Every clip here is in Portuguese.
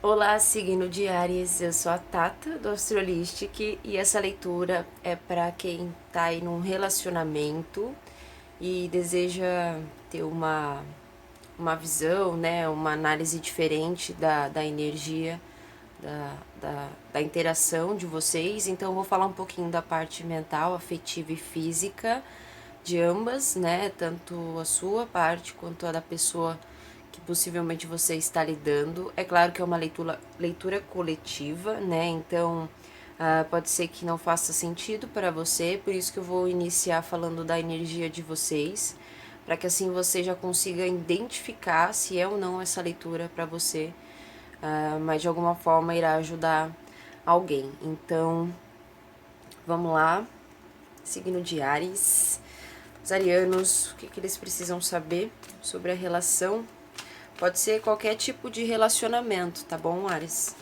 Olá, signo de Áries, eu sou a Tata do Astrolistic e essa leitura é para quem tá aí num relacionamento e deseja ter uma visão, né, uma análise diferente da energia, da interação de vocês. Então, eu vou falar um pouquinho da parte mental, afetiva e física de ambas, né, tanto a sua parte quanto a da pessoa que possivelmente você está lidando. É claro que é uma leitura coletiva, né? Então pode ser que não faça sentido para você, por isso que eu vou iniciar falando da energia de vocês, para que assim você já consiga identificar se é ou não essa leitura para você, mas de alguma forma irá ajudar alguém. Então, vamos lá. Signo de Áries. Os arianos, o que eles precisam saber sobre a relação? Pode ser qualquer tipo de relacionamento, tá bom, Ares?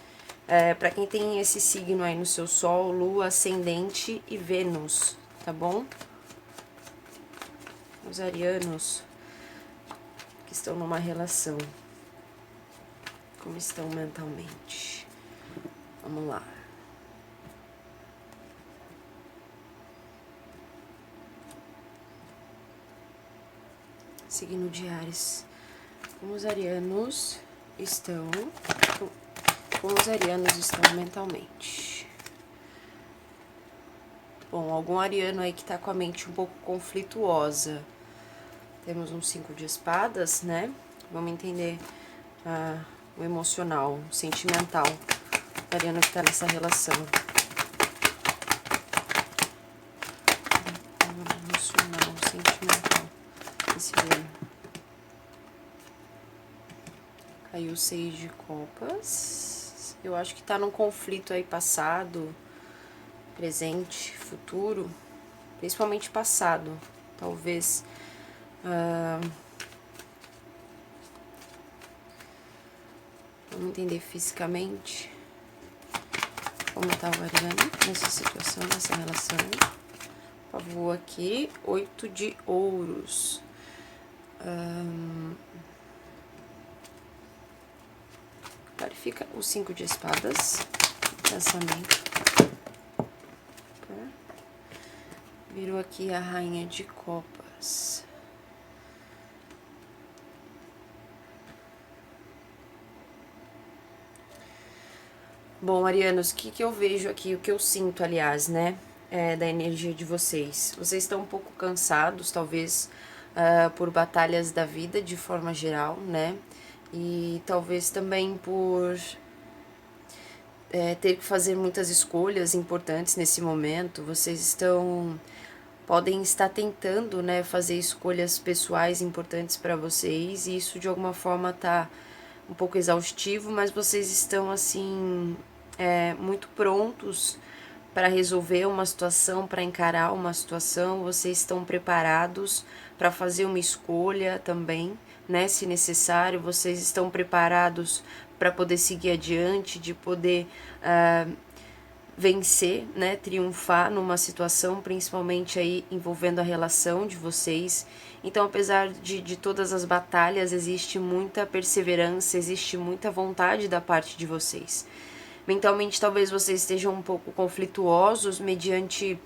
Para quem tem esse signo aí no seu Sol, Lua, Ascendente e Vênus, tá bom? Os arianos que estão numa relação, como estão mentalmente? Vamos lá. Signo de Ares. Como os arianos estão... Como os arianos estão mentalmente? Bom, algum ariano aí que tá com a mente um pouco conflituosa. Temos um 5 de espadas, né? Vamos entender o emocional, o sentimental do ariano que tá nessa relação. O emocional, o sentimental desse ariano. Caiu o 6 de copas. Eu acho que tá num conflito aí passado, presente, futuro, principalmente passado. Talvez vamos entender fisicamente como tá o ariano nessa situação, nessa relação. Pavô aqui, 8 de ouros. Clarifica o 5 de espadas. Pensamento. Virou aqui a rainha de copas. Bom, arianos, o que eu vejo aqui, o que eu sinto, aliás, né, da energia de vocês. Vocês estão um pouco cansados, talvez, por batalhas da vida de forma geral, né, e talvez também por ter que fazer muitas escolhas importantes nesse momento. Vocês podem estar tentando, né, fazer escolhas pessoais importantes para vocês, e isso de alguma forma tá um pouco exaustivo, mas vocês estão assim muito prontos para resolver uma situação, para encarar uma situação. Vocês estão preparados para fazer uma escolha também, né, se necessário. Vocês estão preparados para poder seguir adiante, de poder vencer, né, triunfar numa situação, principalmente aí envolvendo a relação de vocês. Então, apesar de todas as batalhas, existe muita perseverança, existe muita vontade da parte de vocês. Mentalmente, talvez vocês estejam um pouco conflituosos mediante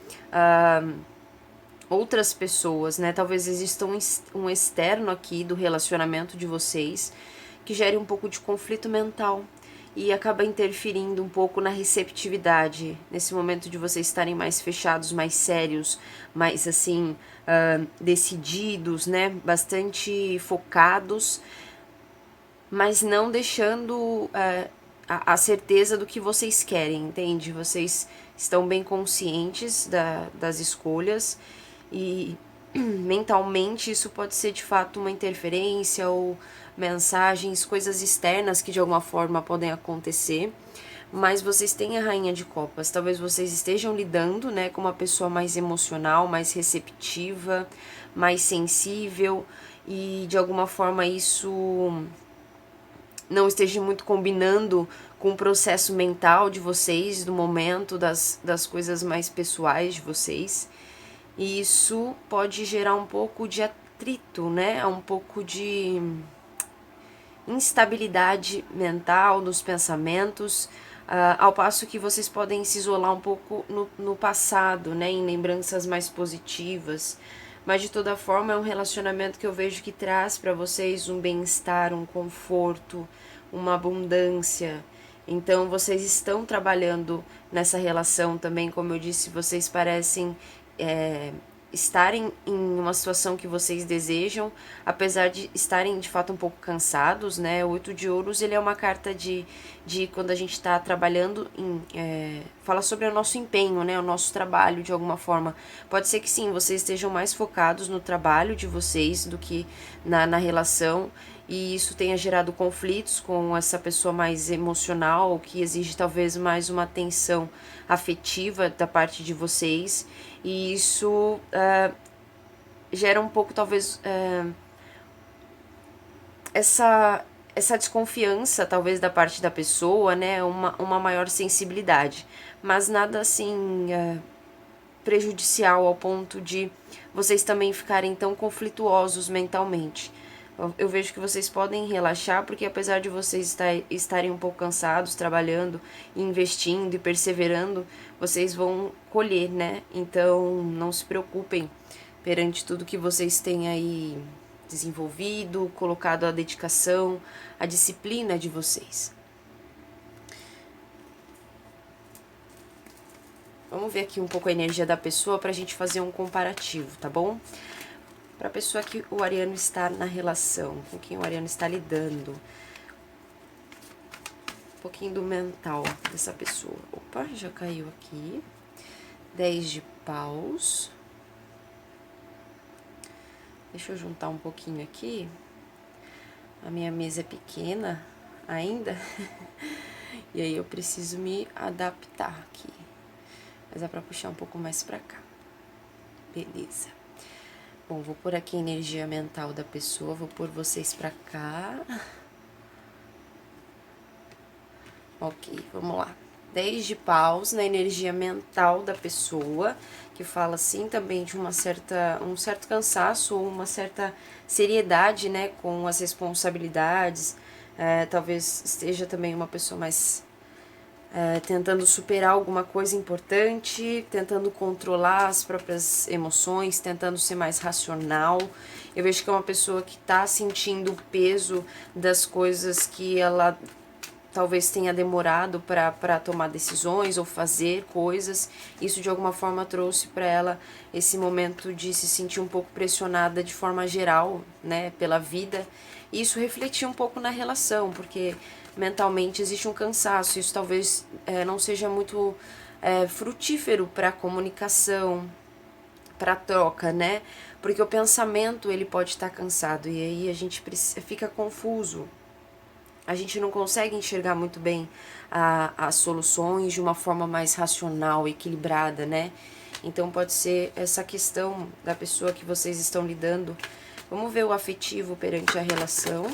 outras pessoas, né? Talvez exista um externo aqui do relacionamento de vocês que gere um pouco de conflito mental e acaba interferindo um pouco na receptividade, nesse momento de vocês estarem mais fechados, mais sérios, mais assim, decididos, né? Bastante focados, mas não deixando a certeza do que vocês querem, entende? Vocês estão bem conscientes das escolhas e mentalmente isso pode ser de fato uma interferência ou mensagens, coisas externas que de alguma forma podem acontecer. Mas vocês têm a rainha de copas, talvez vocês estejam lidando, né, com uma pessoa mais emocional, mais receptiva, mais sensível, e de alguma forma isso não esteja muito combinando com o processo mental de vocês, do momento, das coisas mais pessoais de vocês. E isso pode gerar um pouco de atrito, né? Um pouco instabilidade mental, nos pensamentos, ao passo que vocês podem se isolar um pouco no passado, né, em lembranças mais positivas. Mas de toda forma é um relacionamento que eu vejo que traz para vocês um bem-estar, um conforto, uma abundância. Então vocês estão trabalhando nessa relação também, como eu disse, vocês parecem estarem em uma situação que vocês desejam, apesar de estarem de fato um pouco cansados, né? O 8 de ouros, ele é uma carta de quando a gente está trabalhando fala sobre o nosso empenho, né? O nosso trabalho de alguma forma. Pode ser que sim, vocês estejam mais focados no trabalho de vocês do que na relação, e isso tenha gerado conflitos com essa pessoa mais emocional, que exige talvez mais uma atenção afetiva da parte de vocês, e isso gera um pouco talvez essa desconfiança talvez da parte da pessoa, né, uma maior sensibilidade, mas nada assim prejudicial ao ponto de vocês também ficarem tão conflituosos mentalmente. Eu vejo que vocês podem relaxar, porque apesar de vocês estarem um pouco cansados, trabalhando, investindo e perseverando, vocês vão colher, né? Então não se preocupem perante tudo que vocês têm aí desenvolvido, colocado a dedicação, a disciplina de vocês. Vamos ver aqui um pouco a energia da pessoa pra gente fazer um comparativo, tá bom? Pra pessoa que o ariano está na relação, com quem o ariano está lidando. Um pouquinho do mental dessa pessoa. Opa, já caiu aqui. 10 de paus. Deixa eu juntar um pouquinho aqui. A minha mesa é pequena ainda. E aí eu preciso me adaptar aqui. Mas dá pra puxar um pouco mais pra cá. Beleza. Bom, vou pôr aqui a energia mental da pessoa. Vou pôr vocês pra cá. Ok, vamos lá. 10 de paus na energia mental da pessoa, que fala assim também de um certo cansaço ou uma certa seriedade, né, com as responsabilidades. Talvez esteja também uma pessoa mais tentando superar alguma coisa importante, tentando controlar as próprias emoções, tentando ser mais racional. Eu vejo que é uma pessoa que está sentindo o peso das coisas que ela talvez tenha demorado para tomar decisões ou fazer coisas. Isso de alguma forma trouxe para ela esse momento de se sentir um pouco pressionada de forma geral, né, pela vida. E isso refletiu um pouco na relação, porque mentalmente existe um cansaço. Isso talvez não seja muito frutífero para a comunicação, para a troca, né? Porque o pensamento ele pode estar cansado e aí a gente fica confuso. A gente não consegue enxergar muito bem as soluções de uma forma mais racional, equilibrada, né? Então pode ser essa questão da pessoa que vocês estão lidando. Vamos ver o afetivo perante a relação.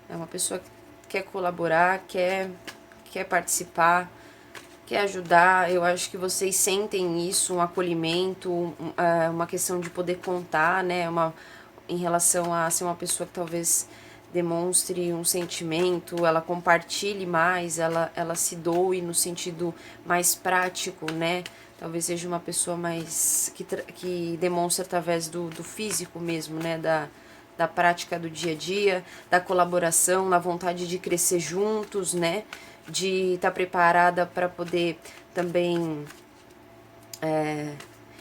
É uma pessoa que quer colaborar, quer participar, quer ajudar. Eu acho que vocês sentem isso, um acolhimento, uma questão de poder contar, né? Em relação a ser uma pessoa que talvez demonstre um sentimento, ela compartilhe mais, ela se doe no sentido mais prático, né? Talvez seja uma pessoa mais que demonstra através do físico mesmo, né? Da prática do dia a dia, da colaboração, na vontade de crescer juntos, né? De estar preparada para poder também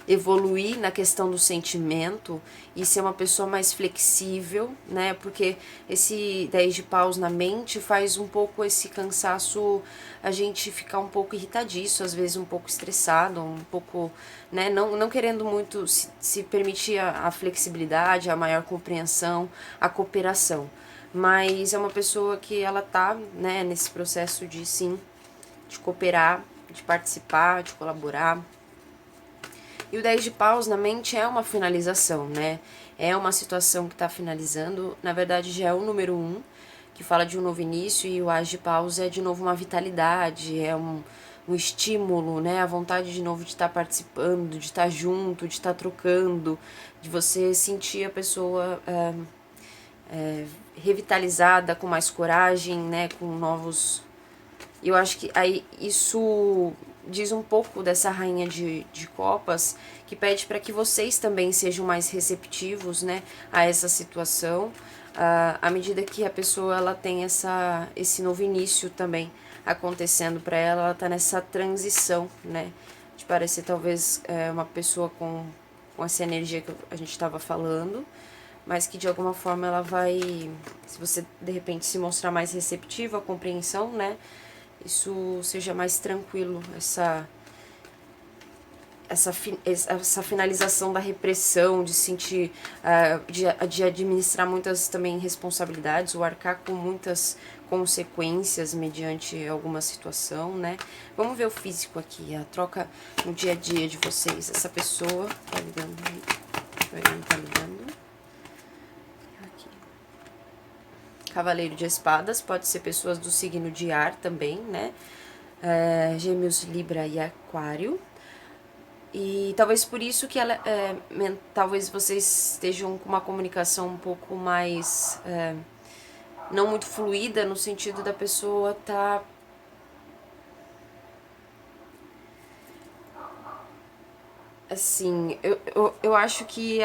evoluir na questão do sentimento e ser uma pessoa mais flexível, né? Porque esse 10 de paus na mente faz um pouco esse cansaço, a gente ficar um pouco irritadiço, às vezes um pouco estressado, um pouco, né? Não querendo muito se permitir a flexibilidade, a maior compreensão, a cooperação. Mas é uma pessoa que ela tá, né, nesse processo de sim, de cooperar, de participar, de colaborar. E o 10 de paus na mente é uma finalização, né? É uma situação que está finalizando. Na verdade, já é o número 1, que fala de um novo início, e o As de paus é de novo uma vitalidade, é um um estímulo, né? A vontade de novo de estar participando, de estar junto, de estar trocando, de você sentir a pessoa revitalizada, com mais coragem, né? Com novos... Eu acho que aí isso diz um pouco dessa rainha de copas, que pede para que vocês também sejam mais receptivos, né, a essa situação, à medida que a pessoa ela tem esse novo início também acontecendo para ela, ela tá nessa transição, né, de parecer talvez uma pessoa com essa energia que a gente estava falando, mas que de alguma forma ela vai, se você de repente se mostrar mais receptivo à compreensão, né, isso seja mais tranquilo, essa finalização da repressão, de sentir, de administrar muitas também responsabilidades, ou arcar com muitas consequências mediante alguma situação, né? Vamos ver o físico aqui, a troca no dia a dia de vocês. Essa pessoa tá ligando, tá ligando. Cavaleiro de Espadas, pode ser pessoas do signo de ar também, né? Gêmeos, Libra e Aquário. E talvez por isso que talvez vocês estejam com uma comunicação um pouco mais não muito fluida, no sentido da pessoa tá assim, eu acho que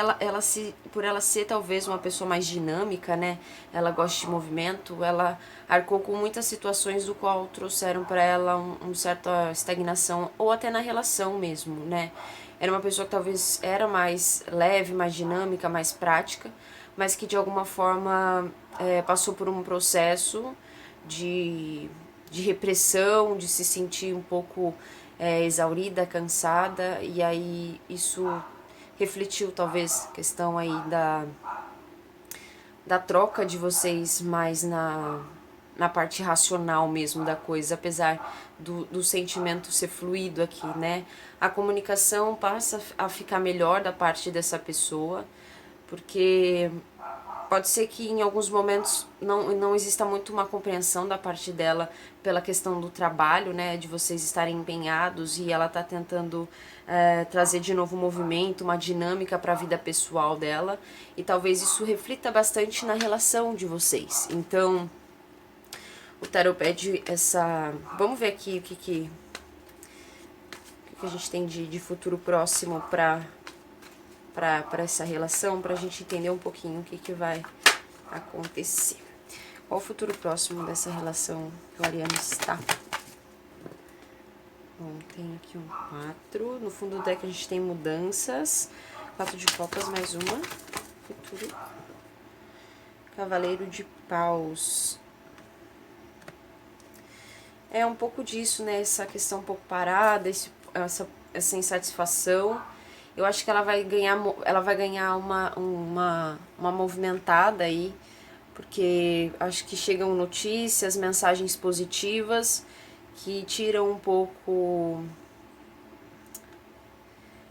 por ela ser talvez uma pessoa mais dinâmica, né? Ela gosta de movimento, ela arcou com muitas situações do qual trouxeram para ela uma certa estagnação, ou até na relação mesmo, né? Era uma pessoa que talvez era mais leve, mais dinâmica, mais prática, mas que de alguma forma passou por um processo de repressão, de se sentir um pouco exaurida, cansada, e aí isso refletiu talvez questão aí da troca de vocês mais na parte racional mesmo da coisa, apesar do sentimento ser fluido aqui, né? A comunicação passa a ficar melhor da parte dessa pessoa, porque pode ser que em alguns momentos não exista muito uma compreensão da parte dela pela questão do trabalho, né, de vocês estarem empenhados, e ela tá tentando trazer de novo um movimento, uma dinâmica para a vida pessoal dela, e talvez isso reflita bastante na relação de vocês. Então, o tarot pede essa... Vamos ver aqui o que a gente tem de futuro próximo para essa relação, pra gente entender um pouquinho o que vai acontecer. Qual o futuro próximo dessa relação que o ariano está? Bom, tem aqui um 4. No fundo do deck a gente tem mudanças. 4 de copas, mais uma. Futuro. Cavaleiro de paus. É um pouco disso, né? Essa questão um pouco parada, essa insatisfação. Eu acho que ela vai ganhar uma movimentada aí, porque acho que chegam notícias, mensagens positivas que tiram um pouco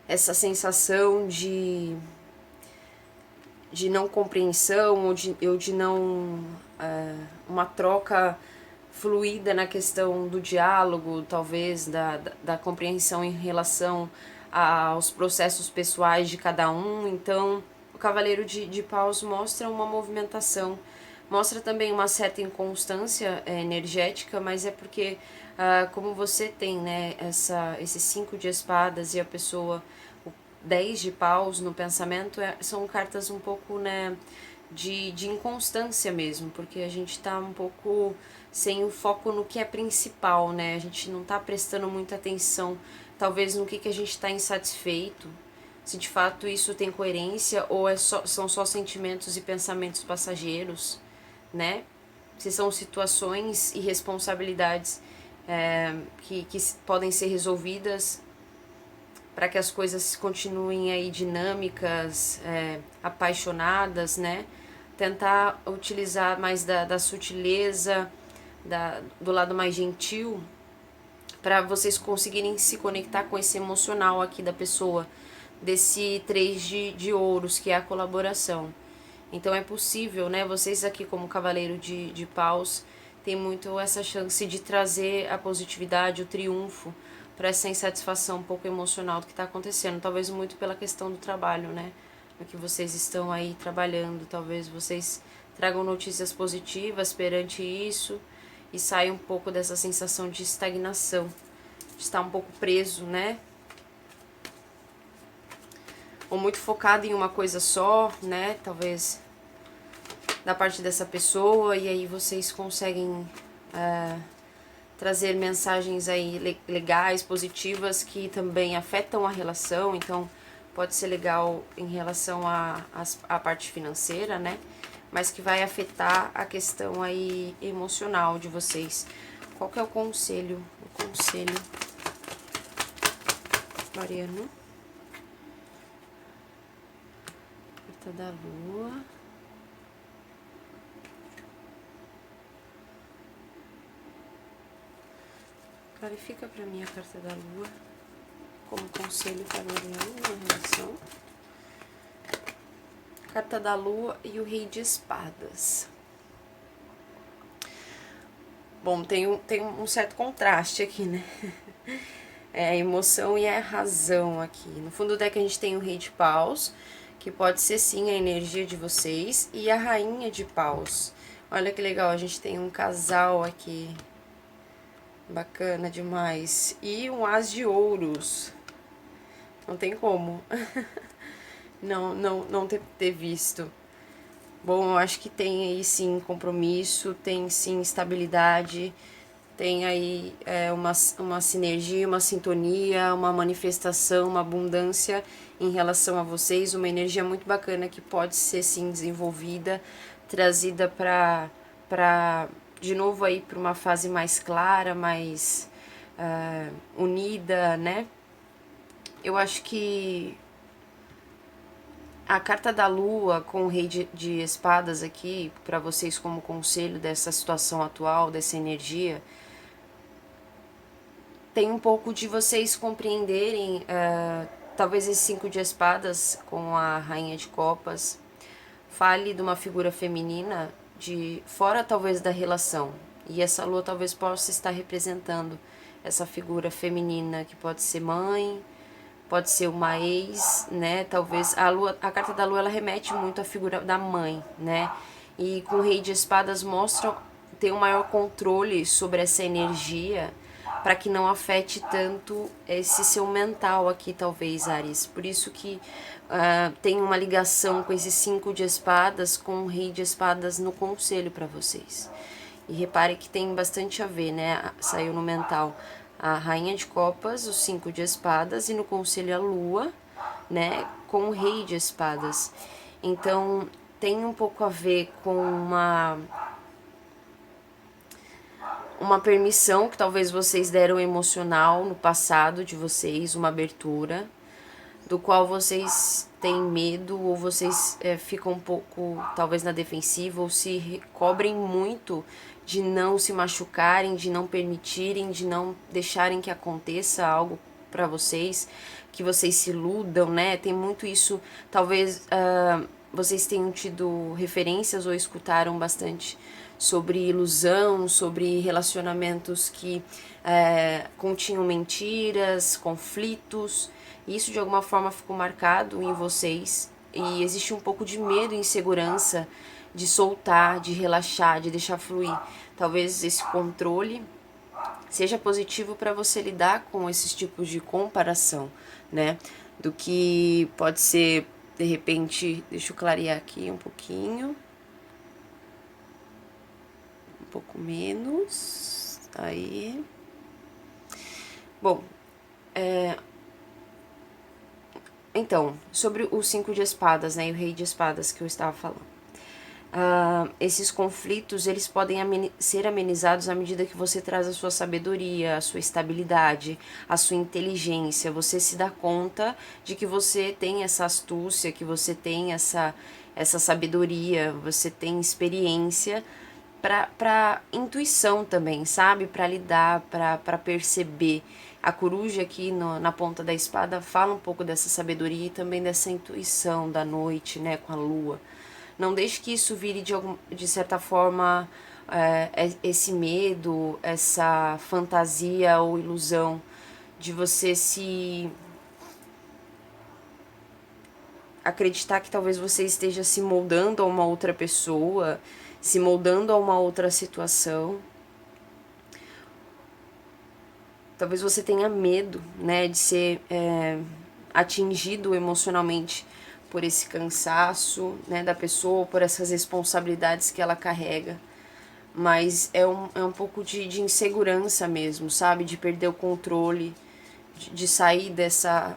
essa sensação de não compreensão, ou de não... uma troca fluida na questão do diálogo, talvez, da compreensão em relação aos processos pessoais de cada um. Então, o Cavaleiro de Paus mostra uma movimentação, mostra também uma certa inconstância energética, mas é porque, como você tem, né, esse 5 de espadas e a pessoa, o 10 de paus no pensamento, são cartas um pouco, né, de inconstância mesmo, porque a gente tá um pouco sem o foco no que é principal, né, a gente não tá prestando muita atenção talvez no que a gente está insatisfeito, se de fato isso tem coerência ou são só sentimentos e pensamentos passageiros, né? Se são situações e responsabilidades que podem ser resolvidas para que as coisas continuem aí dinâmicas, apaixonadas, né? Tentar utilizar mais da sutileza, do lado mais gentil, para vocês conseguirem se conectar com esse emocional aqui da pessoa, desse 3 de ouros, que é a colaboração. Então é possível, né, vocês aqui como Cavaleiro de Paus tem muito essa chance de trazer a positividade, o triunfo, para essa insatisfação um pouco emocional do que está acontecendo. Talvez muito pela questão do trabalho, né? No que vocês estão aí trabalhando. Talvez vocês tragam notícias positivas perante isso e saiam um pouco dessa sensação de estagnação, de estar um pouco preso, né? Ou muito focado em uma coisa só, né? Talvez da parte dessa pessoa, e aí vocês conseguem trazer mensagens aí legais, positivas, que também afetam a relação. Então pode ser legal em relação à parte financeira, né? Mas que vai afetar a questão aí emocional de vocês. Qual que é o conselho? O conselho mariano. Carta da Lua. Clarifica para mim a carta da Lua como conselho para Mariano na relação. Carta da Lua e o Rei de Espadas. Bom, tem um certo contraste aqui, né? É a emoção e a razão aqui. No fundo do deck a gente tem o Rei de Paus, que pode ser sim a energia de vocês, e a Rainha de Paus. Olha que legal, a gente tem um casal aqui. Bacana demais. E um As de Ouros. Não tem como não ter visto. Bom, eu acho que tem aí sim compromisso, tem sim estabilidade, tem aí uma sinergia, uma sintonia, uma manifestação, uma abundância em relação a vocês, uma energia muito bacana que pode ser sim desenvolvida, trazida para de novo aí para uma fase mais clara, mais unida, né? Eu acho que a carta da Lua com o Rei de Espadas aqui, para vocês como conselho dessa situação atual, dessa energia, tem um pouco de vocês compreenderem, talvez esse 5 de Espadas com a Rainha de Copas, fale de uma figura feminina de fora talvez da relação, e essa Lua talvez possa estar representando essa figura feminina que pode ser mãe, pode ser uma ex, né? Talvez a carta da Lua ela remete muito à figura da mãe, né? E com o Rei de Espadas mostra ter um maior controle sobre essa energia para que não afete tanto esse seu mental aqui, talvez, Ares. Por isso que tem uma ligação com esse 5 de Espadas com o Rei de Espadas no conselho para vocês. E repare que tem bastante a ver, né? Saiu no mental a Rainha de Copas, o 5 de Espadas e no conselho a Lua, né? Com o Rei de Espadas. Então tem um pouco a ver com uma permissão que talvez vocês deram emocional no passado de vocês, uma abertura, do qual vocês têm medo ou vocês ficam um pouco, talvez, na defensiva ou se cobrem muito de não se machucarem, de não permitirem, de não deixarem que aconteça algo para vocês, que vocês se iludam, né? Tem muito isso, talvez vocês tenham tido referências ou escutaram bastante sobre ilusão, sobre relacionamentos que continham mentiras, conflitos. Isso de alguma forma ficou marcado em vocês e existe um pouco de medo e insegurança de soltar, de relaxar, de deixar fluir. Talvez esse controle seja positivo para você lidar com esses tipos de comparação, né? Do que pode ser, de repente, deixa eu clarear aqui um pouquinho. Um pouco menos. Aí. Bom, então, sobre o 5 de espadas, né, e o Rei de Espadas que eu estava falando. Esses conflitos, eles podem ser amenizados à medida que você traz a sua sabedoria, a sua estabilidade, a sua inteligência. Você se dá conta de que você tem essa astúcia, que você tem essa sabedoria, você tem experiência para intuição também, sabe? Para lidar, para perceber. A coruja aqui na ponta da espada fala um pouco dessa sabedoria e também dessa intuição da noite, né, com a lua. Não deixe que isso vire de certa forma esse medo, essa fantasia ou ilusão de você se acreditar que talvez você esteja se moldando a uma outra pessoa, se moldando a uma outra situação. Talvez você tenha medo, né, de ser atingido emocionalmente por esse cansaço, né, da pessoa, por essas responsabilidades que ela carrega. Mas é um pouco de insegurança mesmo, sabe? De perder o controle, de sair dessa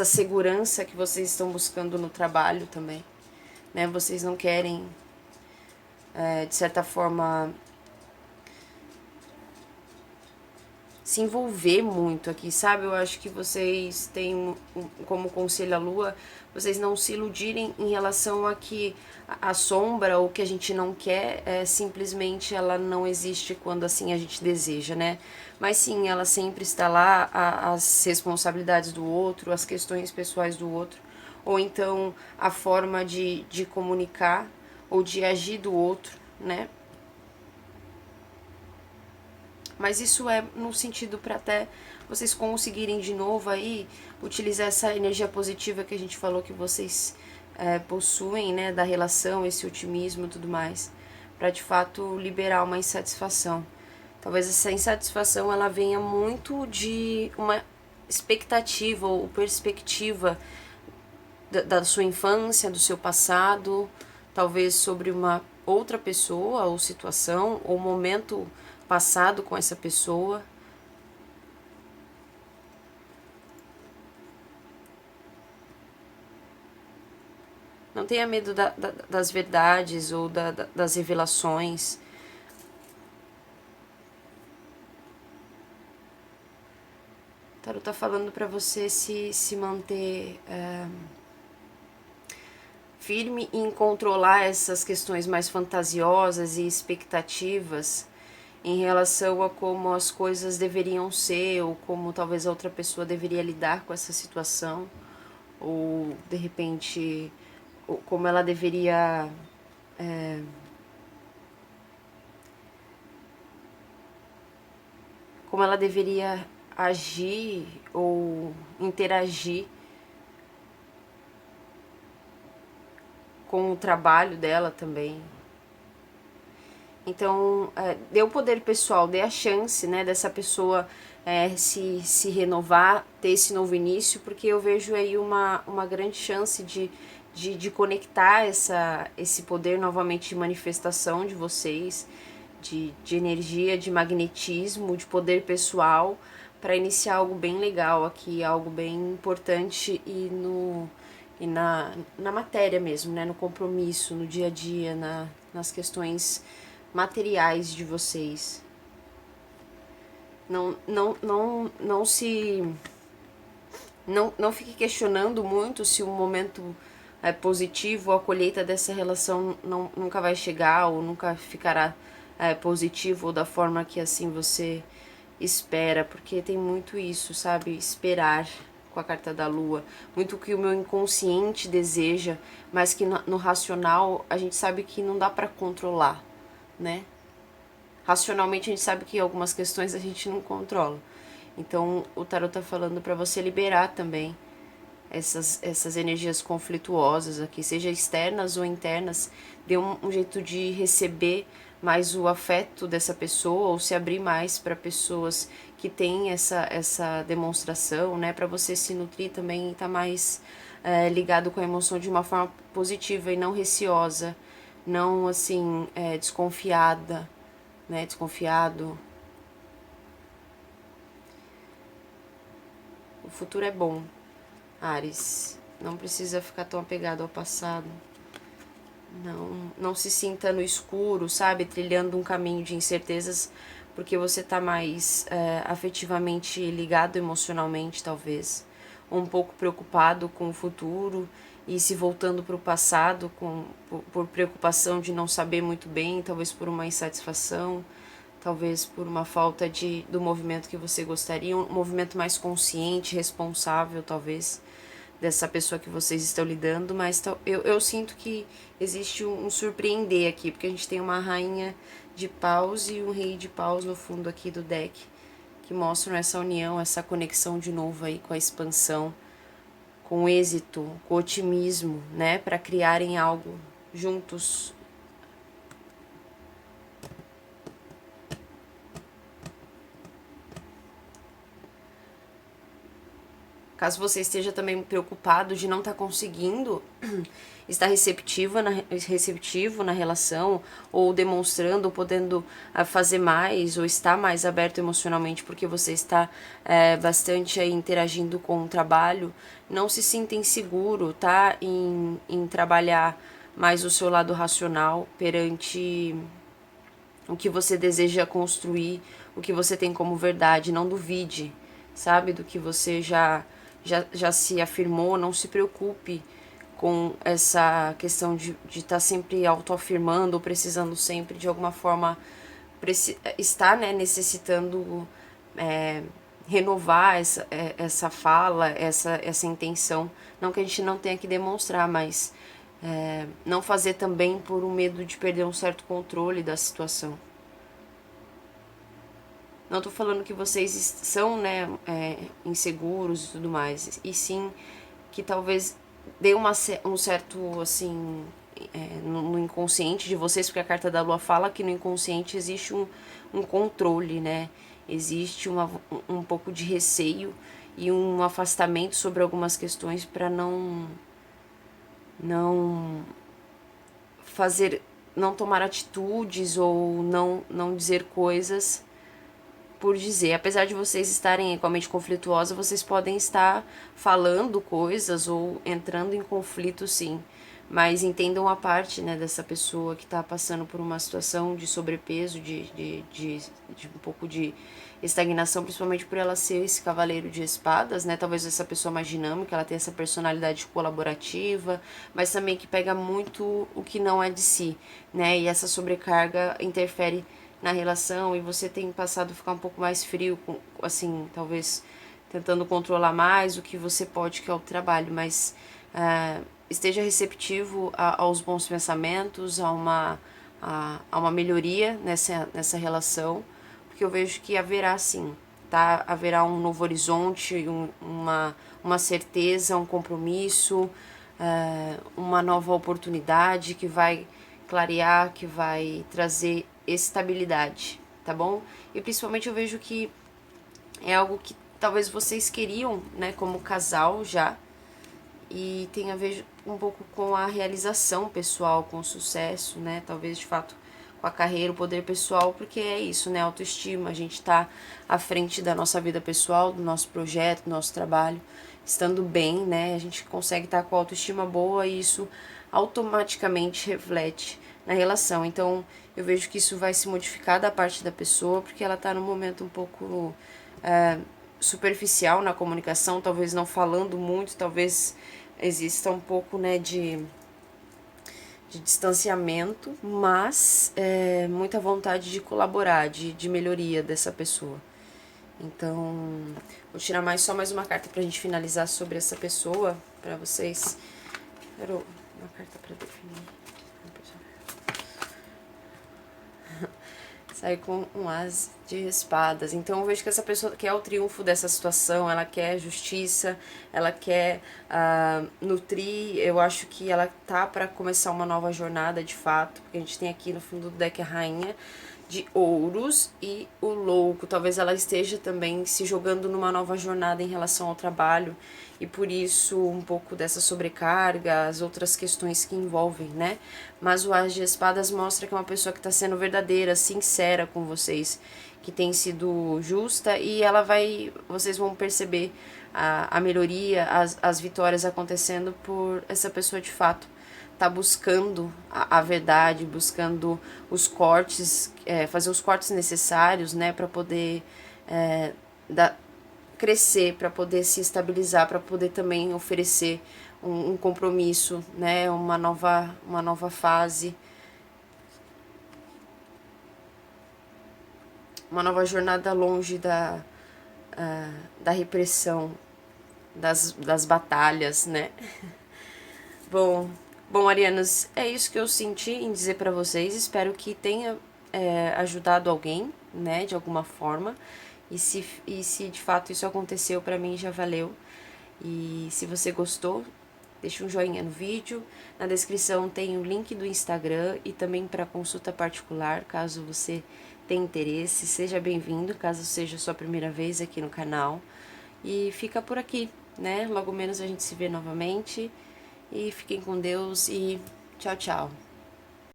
segurança que vocês estão buscando no trabalho também, né? Vocês não querem, de certa forma, se envolver muito aqui, sabe? Eu acho que vocês têm como conselho à lua, vocês não se iludirem em relação a que a sombra ou que a gente não quer, simplesmente ela não existe quando assim a gente deseja, né? Mas sim, ela sempre está lá, as responsabilidades do outro, as questões pessoais do outro, ou então a forma de comunicar ou de agir do outro, né? Mas isso é no sentido para até vocês conseguirem de novo aí utilizar essa energia positiva que a gente falou que vocês possuem, né, da relação, esse otimismo e tudo mais, para de fato liberar uma insatisfação. Talvez essa insatisfação ela venha muito de uma expectativa ou perspectiva da sua infância, do seu passado, talvez sobre uma outra pessoa ou situação ou momento passado com essa pessoa. Não tenha medo das verdades ou das revelações. O tarot tá falando para você se manter firme em controlar essas questões mais fantasiosas e expectativas em relação a como as coisas deveriam ser ou como talvez a outra pessoa deveria lidar com essa situação, ou de repente como ela deveria agir ou interagir com o trabalho dela também. Então, dê o poder pessoal, dê a chance, né, dessa pessoa se renovar, ter esse novo início, porque eu vejo aí uma grande chance de conectar esse poder novamente de manifestação de vocês, de energia, de magnetismo, de poder pessoal, para iniciar algo bem legal aqui, algo bem importante e na matéria mesmo, né, no compromisso, no dia a dia, nas questões materiais de vocês. Não fique questionando muito se o momento é positivo, a colheita dessa relação nunca vai chegar ou nunca ficará positivo ou da forma que assim você espera, porque tem muito isso, sabe? Esperar com a carta da lua, muito que o meu inconsciente deseja, mas que no racional a gente sabe que não dá para controlar, né? Racionalmente a gente sabe que algumas questões a gente não controla. Então o tarot tá falando para você liberar também essas energias conflituosas aqui, seja externas ou internas, dê um jeito de receber mais o afeto dessa pessoa ou se abrir mais para pessoas que têm essa demonstração, né? Para você se nutrir também e estar mais ligado com a emoção de uma forma positiva e não receosa, não assim desconfiada, né? Desconfiado. O futuro é bom, Áries. Não precisa ficar tão apegado ao passado. Não se sinta no escuro, sabe? Trilhando um caminho de incertezas, porque você tá mais afetivamente ligado emocionalmente, talvez. Um pouco preocupado com o futuro e se voltando para o passado por preocupação de não saber muito bem, talvez por uma insatisfação, talvez por uma falta do movimento que você gostaria, um movimento mais consciente, responsável, talvez, dessa pessoa que vocês estão lidando, mas eu sinto que existe um surpreender aqui, porque a gente tem uma rainha de paus e um rei de paus no fundo aqui do deck, que mostram essa união, essa conexão de novo aí com a expansão, com êxito, com otimismo, né, para criarem algo juntos. Caso você esteja também preocupado de não estar conseguindo estar receptivo na relação, ou demonstrando, ou podendo fazer mais, ou estar mais aberto emocionalmente porque você está bastante aí interagindo com o trabalho, não se sinta inseguro, tá? Em trabalhar mais o seu lado racional perante o que você deseja construir, o que você tem como verdade. Não duvide, sabe, do que você já se afirmou. Não se preocupe com essa questão de estar sempre autoafirmando ou precisando sempre de alguma forma estar, né, necessitando renovar essa fala, essa intenção. Não que a gente não tenha que demonstrar, mas não fazer também por um medo de perder um certo controle da situação. Não tô falando que vocês são, né, inseguros e tudo mais, e sim que talvez dê um certo, assim, no inconsciente de vocês, porque a carta da lua fala que no inconsciente existe um controle, né, existe um pouco de receio e um afastamento sobre algumas questões para não fazer, não tomar atitudes ou não dizer coisas por dizer. Apesar de vocês estarem com a mente conflituosa, vocês podem estar falando coisas ou entrando em conflito, sim. Mas entendam a parte, né, dessa pessoa que está passando por uma situação de sobrepeso, de um pouco de estagnação, principalmente por ela ser esse cavaleiro de espadas, né? Talvez essa pessoa mais dinâmica, ela tenha essa personalidade colaborativa, mas também que pega muito o que não é de si, né? E essa sobrecarga interfere na relação, e você tem passado a ficar um pouco mais frio, assim, talvez tentando controlar mais o que você pode, que é o trabalho, mas esteja receptivo aos bons pensamentos, a uma melhoria nessa relação, porque eu vejo que haverá sim, tá? Haverá um novo horizonte, uma certeza, um compromisso, uma nova oportunidade que vai clarear, que vai trazer estabilidade, tá bom? E principalmente eu vejo que é algo que talvez vocês queriam, né, como casal já, e tem a ver um pouco com a realização pessoal, com o sucesso, né, talvez de fato com a carreira, o poder pessoal, porque é isso, né, autoestima, a gente tá à frente da nossa vida pessoal, do nosso projeto, do nosso trabalho, estando bem, né, a gente consegue estar com a autoestima boa e isso automaticamente reflete na relação. Então eu vejo que isso vai se modificar da parte da pessoa, porque ela tá num momento um pouco superficial na comunicação, talvez não falando muito, talvez exista um pouco, né, de distanciamento, mas muita vontade de colaborar, de melhoria dessa pessoa. Então, vou tirar só mais uma carta pra gente finalizar sobre essa pessoa, pra vocês. Quero uma carta pra definir. Sai com um as de espadas. Então eu vejo que essa pessoa quer o triunfo dessa situação, ela quer justiça, ela quer nutrir. Eu acho que ela tá para começar uma nova jornada de fato, porque a gente tem aqui no fundo do deck a rainha de ouros e o louco. Talvez ela esteja também se jogando numa nova jornada em relação ao trabalho, e por isso um pouco dessa sobrecarga, as outras questões que envolvem, né? Mas o As de Espadas mostra que é uma pessoa que está sendo verdadeira, sincera com vocês, que tem sido justa, e vocês vão perceber a melhoria, as vitórias acontecendo por essa pessoa de fato tá buscando a verdade, buscando os cortes, fazer os cortes necessários, né, para poder crescer, para poder se estabilizar, para poder também oferecer um compromisso, né, uma nova fase, uma nova jornada longe da repressão. das batalhas, né? Bom, bom, arianos, é isso que eu senti em dizer pra vocês. Espero que tenha ajudado alguém, né, de alguma forma. E se de fato isso aconteceu, pra mim já valeu. E se você gostou, deixa um joinha no vídeo. Na descrição tem o link do Instagram e também para consulta particular, caso você tenha interesse. Seja bem-vindo, caso seja a sua primeira vez aqui no canal. E fica por aqui, né? Logo menos a gente se vê novamente. E fiquem com Deus e tchau, tchau.